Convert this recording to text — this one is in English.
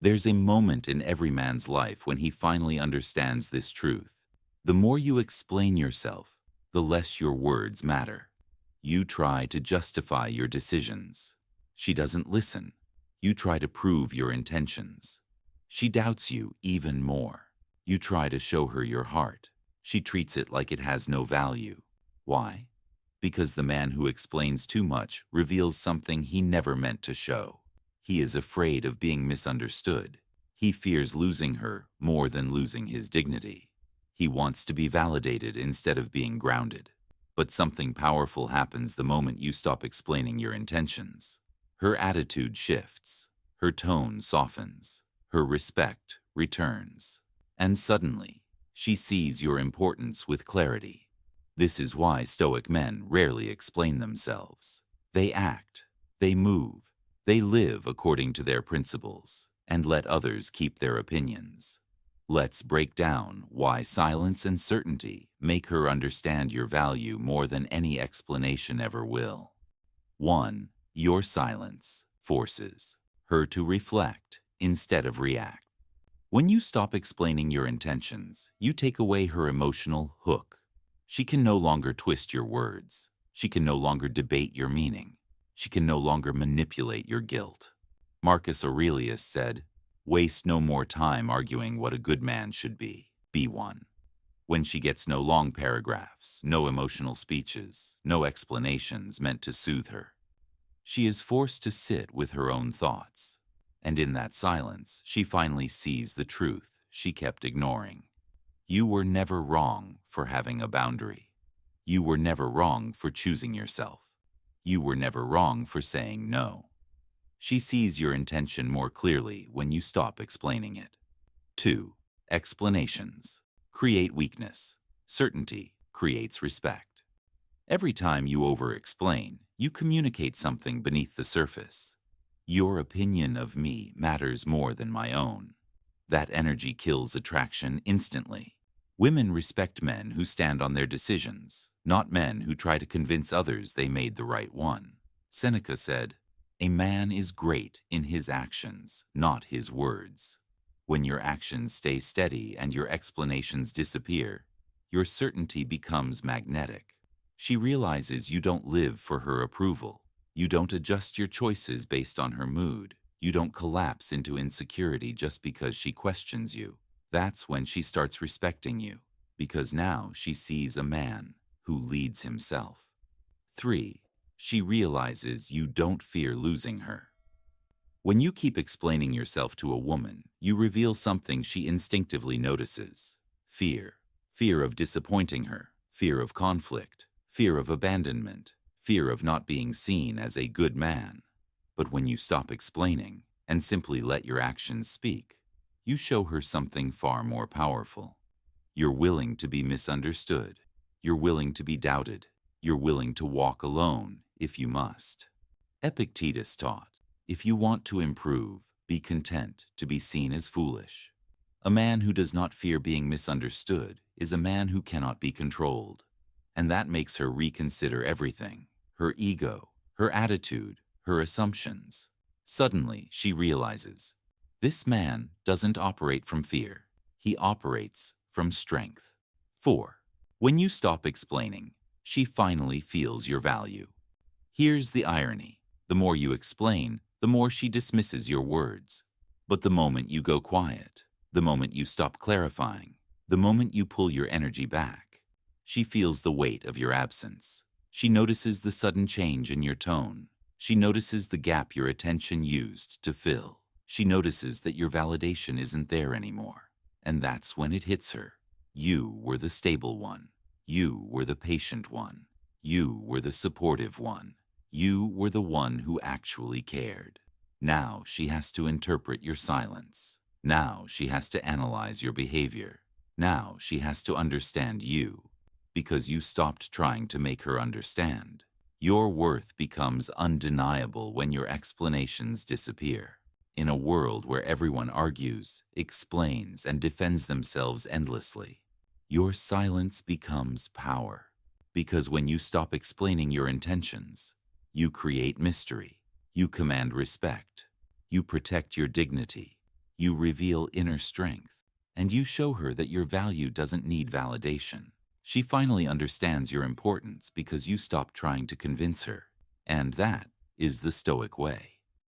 There's a moment in every man's life when he finally understands this truth. The more you explain yourself, the less your words matter. You try to justify your decisions. She doesn't listen. You try to prove your intentions. She doubts you even more. You try to show her your heart. She treats it like it has no value. Why? Because the man who explains too much reveals something he never meant to show. He is afraid of being misunderstood. He fears losing her more than losing his dignity. He wants to be validated instead of being grounded. But something powerful happens the moment you stop explaining your intentions. Her attitude shifts. Her tone softens. Her respect returns. And suddenly, she sees your importance with clarity. This is why Stoic men rarely explain themselves. They act, they move, they live according to their principles, and let others keep their opinions. Let's break down why silence and certainty make her understand your value more than any explanation ever will. 1. Your silence forces her to reflect instead of react. When you stop explaining your intentions, you take away her emotional hook. She can no longer twist your words. She can no longer debate your meaning. She can no longer manipulate your guilt. Marcus Aurelius said, "Waste no more time arguing what a good man should be. Be one." When she gets no long paragraphs, no emotional speeches, no explanations meant to soothe her, she is forced to sit with her own thoughts. And in that silence, she finally sees the truth she kept ignoring. You were never wrong for having a boundary. You were never wrong for choosing yourself. You were never wrong for saying no. She sees your intention more clearly when you stop explaining it. 2. Explanations create weakness. Certainty creates respect. Every time you over-explain, you communicate something beneath the surface. Your opinion of me matters more than my own. That energy kills attraction instantly. Women respect men who stand on their decisions, not men who try to convince others they made the right one. Seneca said, "A man is great in his actions, not his words." When your actions stay steady and your explanations disappear, your certainty becomes magnetic. She realizes you don't live for her approval. You don't adjust your choices based on her mood. You don't collapse into insecurity just because she questions you. That's when she starts respecting you, because now she sees a man who leads himself. 3. She realizes you don't fear losing her. When you keep explaining yourself to a woman, you reveal something she instinctively notices. Fear. Fear of disappointing her. Fear of conflict. Fear of abandonment. Fear of not being seen as a good man. But when you stop explaining and simply let your actions speak, you show her something far more powerful. You're willing to be misunderstood. You're willing to be doubted. You're willing to walk alone if you must. Epictetus taught, if you want to improve, be content to be seen as foolish. A man who does not fear being misunderstood is a man who cannot be controlled. And that makes her reconsider everything. Her ego, her attitude, her assumptions. Suddenly, she realizes, this man doesn't operate from fear. He operates from strength. 4. When you stop explaining, she finally feels your value. Here's the irony. The more you explain, the more she dismisses your words. But the moment you go quiet, the moment you stop clarifying, the moment you pull your energy back, she feels the weight of your absence. She notices the sudden change in your tone. She notices the gap your attention used to fill. She notices that your validation isn't there anymore. And that's when it hits her. You were the stable one. You were the patient one. You were the supportive one. You were the one who actually cared. Now she has to interpret your silence. Now she has to analyze your behavior. Now she has to understand you. Because you stopped trying to make her understand. Your worth becomes undeniable when your explanations disappear. In a world where everyone argues, explains, and defends themselves endlessly, your silence becomes power. Because when you stop explaining your intentions, you create mystery, you command respect, you protect your dignity, You reveal inner strength, and you show her that your value doesn't need validation. She finally understands your importance because you stop trying to convince her. And that is the Stoic way.